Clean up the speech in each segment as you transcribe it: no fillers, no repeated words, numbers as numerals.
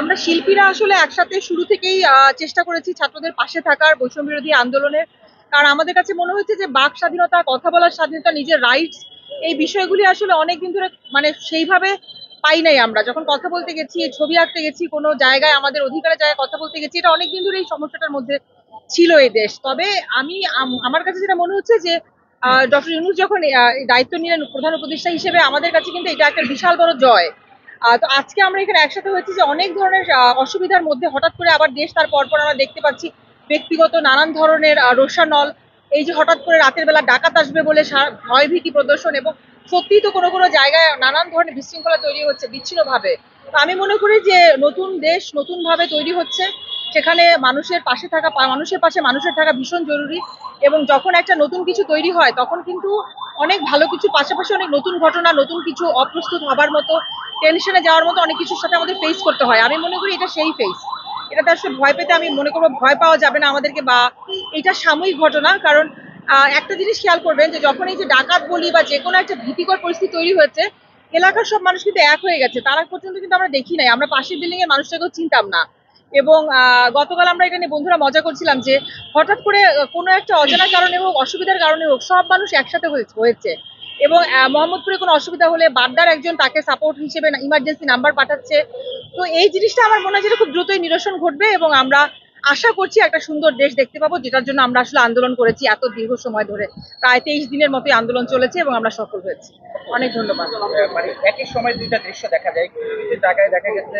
আমরা শিল্পীরা আসলে একসাথে শুরু থেকেই চেষ্টা করেছি ছাত্রদের পাশে থাকার, বৈষম্য বিরোধী আন্দোলনের। কারণ আমাদের কাছে মনে হয়েছে যে বাক স্বাধীনতা, কথা বলার স্বাধীনতা, নিজের রাইটস, এই বিষয়গুলি আসলে অনেকদিন ধরে মানে সেইভাবে পাই নাই। আমরা যখন কথা বলতে গেছি, ছবি আঁকতে গেছি, কোনো জায়গায় আমাদের অধিকারের জায়গায় কথা বলতে গেছি, এটা অনেকদিন ধরে এই সমস্যাটার মধ্যে ছিল এই দেশ। তবে আমার কাছে যেটা মনে হচ্ছে যে ডক্টর ইউনূস যখন দায়িত্ব নিলেন প্রধান উপদেষ্টা হিসেবে, আমাদের কাছে কিন্তু এটা একটা বিশাল বড় জয়। তো আজকে আমরা এখানে একসাথে হয়েছি যে অনেক ধরনের অসুবিধার মধ্যে হঠাৎ করে আবার দেশ তার পরপর আমরা দেখতে পাচ্ছি ব্যক্তিগত নানান ধরনের রোষানল, এই যে হঠাৎ করে রাতের বেলা ডাকাত আসবে বলে ভয়ভীতি প্রদর্শন, এবং সত্যিই তো কোনো কোনো জায়গায় নানান ধরনের বিশৃঙ্খলা তৈরি হচ্ছে বিচ্ছিন্নভাবে। তো আমি মনে করি যে নতুন দেশ নতুন ভাবে তৈরি হচ্ছে, সেখানে মানুষের পাশে থাকা, মানুষের পাশে মানুষের থাকা ভীষণ জরুরি। এবং যখন একটা নতুন কিছু তৈরি হয় তখন কিন্তু অনেক ভালো কিছু পাশাপাশি অনেক নতুন ঘটনা, নতুন কিছু অপ্রস্তুত হবার মতো, টেনশনে যাওয়ার মতো অনেক কিছুর সাথে আমাদের ফেস করতে হয়। আমি মনে করি এটা সেই ফেস, এটাতে আসলে ভয় পেতে আমি মনে করবো ভয় পাওয়া যাবে না আমাদেরকে, বা এটা সাময়িক ঘটনা। কারণ একটা জিনিস খেয়াল করবেন যে যখন এই যে ডাকাত বলি বা যে কোনো একটা ভীতিকর পরিস্থিতি তৈরি হয়েছে, এলাকার সব মানুষ কিন্তু এক হয়ে গেছে। তারা পর্যন্ত কিন্তু আমরা দেখি নাই, আমরা পাশের বিল্ডিং এর মানুষটাকেও চিনতাম না। এবং গতকাল আমরা এটা নিয়ে বন্ধুরা মজা করছিলাম যে হঠাৎ করে কোনো একটা অজানা কারণে হোক, অসুবিধার কারণে হোক, সব মানুষ একসাথে হয়েছে। এবং মোহাম্মদপুরে কোনো অসুবিধা হলে বাড্ডার একজন তাকে সাপোর্ট হিসেবে ইমার্জেন্সি নাম্বার পাঠাচ্ছে। তো এই জিনিসটা আমার মনে হয় যে খুব দ্রুতই নিরসন ঘটবে, এবং আমরা আশা করছি একটা সুন্দর দেশ দেখতে পাবো, যেটার জন্য আমরা আসলে আন্দোলন করেছি এত দীর্ঘ সময় ধরে। প্রায় 23 দিনের মতোই আন্দোলন চলেছে এবং আমরা সফল হয়েছি। অনেক ধন্যবাদ। মানে একই সময় দুইটা দৃশ্য দেখা যায়, কিছু কিছু জায়গায় দেখা গেছে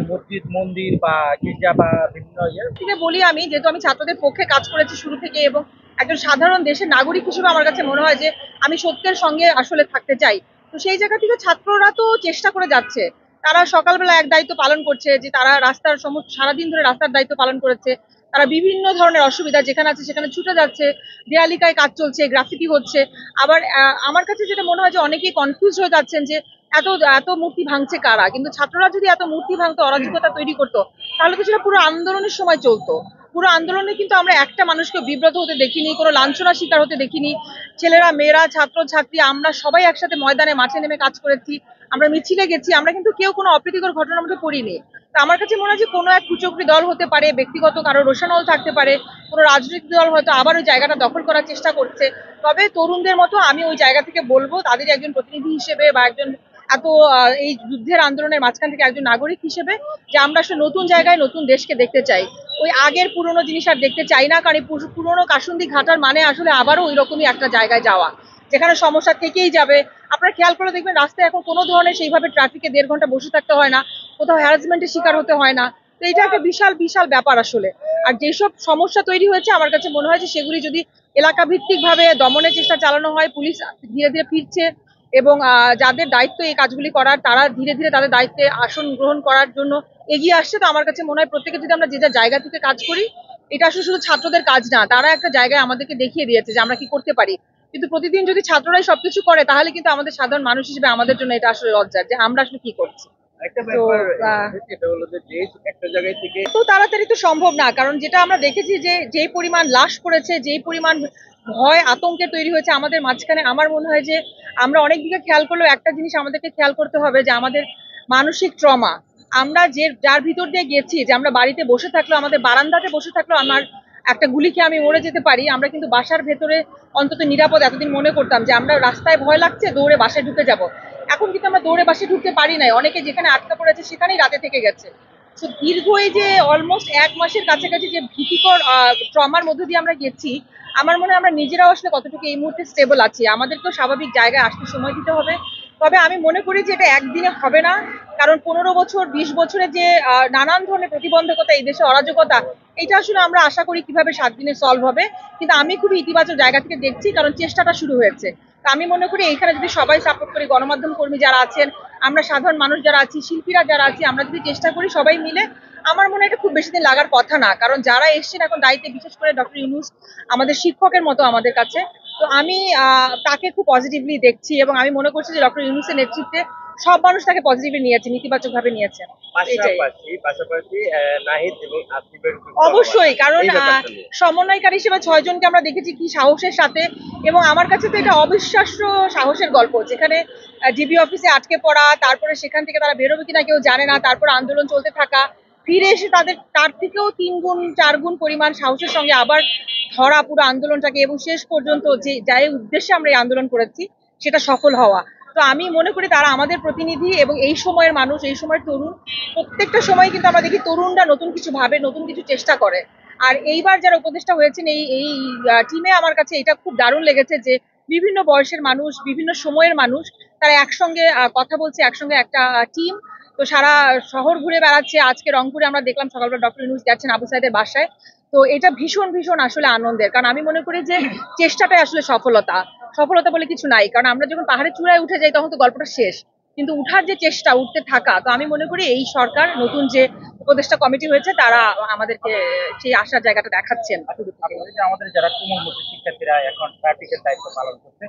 মসজিদ, মন্দির বা গির্জা বা বিভিন্ন থেকে বলি, আমি যেহেতু আমি ছাত্রদের পক্ষে কাজ করেছি শুরু থেকে, এবং একজন সাধারণ দেশের নাগরিক হিসেবে আমার কাছে মনে হয় যে আমি সত্যের সঙ্গে আসলে থাকতে চাই। তো সেই জায়গা থেকে ছাত্ররা তো চেষ্টা করে যাচ্ছে। তারা সকালবেলা এক দায়িত্ব পালন করছে যে তারা রাস্তার সমস্ত সারাদিন ধরে রাস্তার দায়িত্ব পালন করেছে। তারা বিভিন্ন ধরনের অসুবিধা যেখানে আছে সেখানে ছুটে যাচ্ছে, দেয়ালিকায় কাজ চলছে, গ্রাফিতি হচ্ছে। আবার আমার কাছে যেটা মনে হয় যে অনেকেই কনফিউজ হয়ে যাচ্ছেন যে এত এত মূর্তি ভাঙছে কারা। কিন্তু ছাত্ররা যদি এত মূর্তি ভাঙতো, অরাজকতা তৈরি করতো, তাহলে তো সেটা পুরো আন্দোলনের সময় চলতো। পুরো আন্দোলনে কিন্তু আমরা একটা মানুষকে বিব্রত হতে দেখিনি, কোনো লাঞ্ছনার শিকার হতে দেখিনি। ছেলেরা, মেয়েরা, ছাত্র ছাত্রী, আমরা সবাই একসাথে ময়দানে মাঠে নেমে কাজ করেছি, আমরা মিছিলে গেছি, আমরা কিন্তু কেউ কোনো অপ্রীতিকর ঘটনার মধ্যে পড়িনি। তো আমার কাছে মনে হয় যে কোনো এক কুচক্রী দল হতে পারে, ব্যক্তিগত কারো রোষানল থাকতে পারে, কোনো রাজনৈতিক দল হয়তো আবার ওই জায়গাটা দখল করার চেষ্টা করছে। তবে তরুণদের মতো আমি ওই জায়গা থেকে বলবো, তাদের একজন প্রতিনিধি হিসেবে বা একজন এত এই যুদ্ধের আন্দোলনের মাঝখান থেকে একজন নাগরিক হিসেবে, যে আমরা আসলে নতুন জায়গায় নতুন দেশকে দেখতে চাই। ওই আগের পুরনো জিনিস আর দেখতে চাই না, কারণ পুরনো কাসুন্দি ঘাটার মানে আসলে আবারও ওই রকমই একটা জায়গায় যাওয়া, যেখানে সমস্যা থেকেই যাবে। আপনারা খেয়াল করে দেখবেন রাস্তায় এখন কোনো ধরনের সেইভাবে ট্রাফিকে 1.5 ঘন্টা বসে থাকতে হয় না, কোথাও হ্যারাসমেন্টের শিকার হতে হয় না। তো এটা একটা বিশাল বিশাল ব্যাপার আসলে। আর যেসব সমস্যা তৈরি হয়েছে আমার কাছে মনে হয় যে সেগুলি যদি এলাকা ভিত্তিক ভাবে দমনের চেষ্টা চালানো হয়, পুলিশ ধীরে ধীরে ফিরছে, এবং যাদের দায়িত্ব এই কাজগুলি করার, তারা ধীরে ধীরে তাদের দায়িত্বে আসন গ্রহণ করার জন্য এগিয়ে আসছে। তো আমার কাছে মনে হয় প্রত্যেকে যদি আমরা যে যার জায়গা থেকে কাজ করি, এটা আসলে শুধু ছাত্রদের কাজ না, তারা একটা জায়গায় আমাদেরকে দেখিয়ে দিয়েছে যে আমরা কি করতে পারি। কিন্তু প্রতিদিন যদি ছাত্ররাই সবকিছু করে, তাহলে কিন্তু আমাদের সাধারণ মানুষ হিসেবে আমাদের জন্য এটা আসলে লজ্জার যে আমরা আসলে কি করছি। একটা তো ব্যাপার এটা হলো যে দেশ একটা জায়গায় থেকে এত তাড়াতাড়ি তো সম্ভব না, কারণ যেটা আমরা দেখেছি যে যেই পরিমাণ লাশ পড়েছে, যেই পরিমাণ ভয় আতঙ্কের তৈরি হয়েছে আমাদের মাঝখানে, আমার মনে হয় যে আমরা অনেক দিকে খেয়াল করলেও একটা জিনিস আমাদেরকে খেয়াল করতে হবে, যে আমাদের মানসিক ট্রমা, আমরা যে যার ভিতর দিয়ে গেছি, যে আমরা বাড়িতে বসে থাকলেও, আমাদের বারান্দাতে বসে থাকলেও আমার একটা গুলি খেয়ে আমি মরে যেতে পারি, আমরা কিন্তু বাসার ভেতরে অন্তত নিরাপদ এতদিন মনে করতাম, যে আমরা রাস্তায় ভয় লাগছে দৌড়ে বাসায় ঢুকে যাব। এখন কিন্তু আমরা দৌড়ে বাসায় ঢুকতে পারি নাই, অনেকে যেখানে আটকা পড়েছে সেখানেই রাতে থেকে গেছে। তো দীর্ঘ এই যে অলমোস্ট 1 মাসের কাছাকাছি যে ভীতিকর ট্রমার মধ্যে দিয়ে আমরা গেছি, আমার মনে হয় আমরা নিজেরাও আসলে কতটুকু এই মুহূর্তে স্টেবল আছি, আমাদেরকেও স্বাভাবিক জায়গায় আসতে সময় দিতে হবে। তবে আমি মনে করি যে এটা একদিনে হবে না, কারণ 15 বছর 20 বছরে যে নানান ধরনের প্রতিবন্ধকতা, এই দেশে অরাজকতা, এটা আসলে আমরা আশা করি কিভাবে 7 দিনে সলভ হবে। কিন্তু আমি খুবই ইতিবাচক জায়গা থেকে দেখছি, কারণ চেষ্টাটা শুরু হয়েছে। তা আমি মনে করি এখানে যদি সবাই সাপোর্ট করি, গণমাধ্যম কর্মী যারা আছেন, আমরা সাধারণ মানুষ যারা আছি, শিল্পীরা যারা আছি, আমরা যদি চেষ্টা করি সবাই মিলে, আমার মনে হয় এটা খুব বেশি দিন লাগার কথা না। কারণ যারা এসছেন এখন দায়িত্বে, বিশেষ করে ডক্টর ইউনূস আমাদের শিক্ষকের মতো আমাদের কাছে। তো আমি তাকে খুব পজিটিভলি দেখছি, এবং আমি মনে করছি যে ডক্টর ইউনূসের নেতৃত্বে সব মানুষ তাকে পজিটিভলি নিয়েছে, নেতিবাচক ভাবে নিয়েছে। এটাই। পাশাপাশি নাহিদ এবং আসিফের অবশ্যই, কারণ এই ব্যাপারটা নিয়ে। সমন্বয়কারী হিসেবে 6 জনকে আমরা দেখেছি কি সাহসের সাথে, এবং আমার কাছে তো এটা অবিশ্বাস্য সাহসের গল্প, যেখানে ডিবি অফিসে আটকে পড়া, তারপরে সেখান থেকে তারা বেরোবে কিনা কেউ জানে না, তারপর আন্দোলন চলতে থাকা, ফিরে এসে তাদের তার থেকেও 3 গুণ 4 গুণ পরিমাণ সাহসের সঙ্গে আবার ধরা পুরো আন্দোলনটাকে, এবং শেষ পর্যন্ত যে যাই উদ্দেশ্যে আমরা এই আন্দোলন করেছি সেটা সফল হওয়া। তো আমি মনে করি তারা আমাদের প্রতিনিধি, এবং এই সময়ের মানুষ, এই সময়ের তরুণ, প্রত্যেকটা সময় কিন্তু আমরা দেখি তরুণরা নতুন কিছু ভাবে, নতুন কিছু চেষ্টা করে। আর এইবার যারা উপদেষ্টা হয়েছেন এই এই টিমে আমার কাছে এটা খুব দারুণ লেগেছে যে বিভিন্ন বয়সের মানুষ, বিভিন্ন সময়ের মানুষ, তারা একসঙ্গে কথা বলছে, একসঙ্গে একটা টিম। তো সারা শহর ঘুরে বেড়াচ্ছে। আজকে রংপুরে আমরা দেখলাম সকালবেলা ডক্টর ইউনূস যাচ্ছেন আবু সাইদের বাসায়। তো এটা ভীষণ ভীষণ আসলে আনন্দের, কারণ আমি মনে করি যে চেষ্টাটাই আসলে সফলতা। সফলতা বলে কিছু নাই, কারণ আমরা যখন পাহাড়ের চূড়ায় উঠে যাই তখন তো গল্পটা শেষ, কিন্তু উঠার যে চেষ্টা, উঠতে থাকা, তো আমি মনে করি এই সরকার নতুন যে উপদেষ্টা কমিটি হয়েছে তারা আমাদেরকে সেই আশার জায়গাটা দেখাচ্ছেন। আপনাদের যে আমাদের যারা কোমলমতি শিক্ষার্থীরা এখন ট্রাফিকের দায়িত্ব পালন করছে,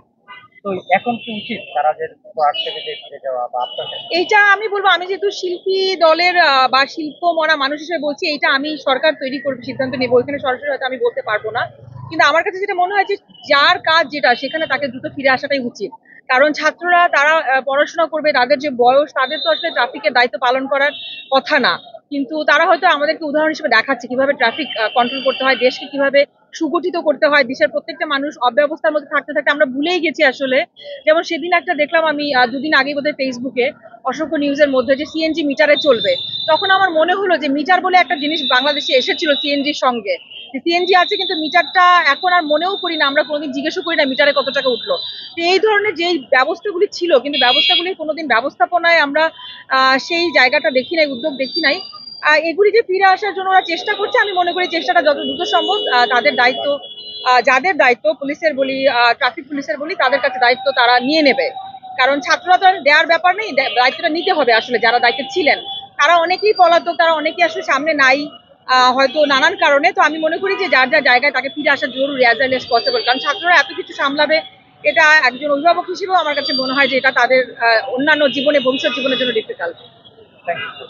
তো এখন কি উচিত তারা যে পার্ক থেকে যে ফিরে যাওয়া বা আপনার কাছে? এইটা আমি বলবো, আমি যেহেতু শিল্পী দলের বা শিল্প মনা মানুষ হিসেবে বলছি, এইটা আমি সরকার তৈরি করবে, সিদ্ধান্ত নেবো, এখানে সরাসরি হয়তো আমি বলতে পারবো না। কিন্তু আমার কাছে যেটা মনে হয় যে যার কাজ যেটা, সেখানে তাকে দ্রুত ফিরে আসাটাই উচিত। কারণ ছাত্ররা তারা পড়াশোনা করবে, তাদের যে বয়স, তাদের তো আসলে ট্রাফিকের দায়িত্ব পালন করার কথা না, কিন্তু তারা হয়তো আমাদেরকে উদাহরণ হিসেবে দেখাচ্ছে কিভাবে ট্রাফিক কন্ট্রোল করতে হয়, দেশকে কিভাবে সুগঠিত করতে হয়। দেশের প্রত্যেকটা মানুষ অব্যবস্থার মধ্যে থাকতে থাকতে আমরা ভুলেই গেছি আসলে। যেমন সেদিন একটা দেখলাম আমি, 2 দিন আগে বোধহয় ফেসবুকে অসংখ্য নিউজের মধ্যে, যে সিএনজি মিটারে চলবে। তখন আমার মনে হলো যে মিটার বলে একটা জিনিস বাংলাদেশে এসেছিল সিএনজির সঙ্গে, সিএনজি আছে কিন্তু মিটারটা এখন আর মনেও করি না, আমরা কোনোদিন জিজ্ঞেসও করি না মিটারে কত টাকা উঠলো। তো এই ধরনের যেই ব্যবস্থাগুলি ছিল, কিন্তু ব্যবস্থাগুলি কোনোদিন ব্যবস্থাপনায় আমরা সেই জায়গাটা দেখি নাই, উদ্যোগ দেখি নাই। এগুলি যে ফিরে আসার জন্য ওরা চেষ্টা করছে, আমি মনে করি চেষ্টাটা যত দ্রুত সম্ভব তাদের দায়িত্ব, যাদের দায়িত্ব পুলিশের বলি, ট্রাফিক পুলিশের বলি, তাদের কাছে দায়িত্ব তারা নিয়ে নেবে। কারণ ছাত্ররা তো আর দেওয়ার ব্যাপার নেই, দায়িত্বটা নিতে হবে আসলে যারা দায়িত্বে ছিলেন। তারা অনেকেই পলাতক, তারা অনেকেই আসলে সামনে নাই, হয়তো নানান কারণে। তো আমি মনে করি যে যার যার জায়গায় তাকে ফিরে আসা জরুরি, অ্যাজ আর্লি অ্যাজ পসিবল, কারণ ছাত্ররা এত কিছু সামলাবে, এটা একজন অভিভাবক হিসেবেও আমার কাছে মনে হয় যে এটা তাদের অন্যান্য জীবনে, ভবিষ্যৎ জীবনের জন্য ডিফিকাল্ট। Thank you.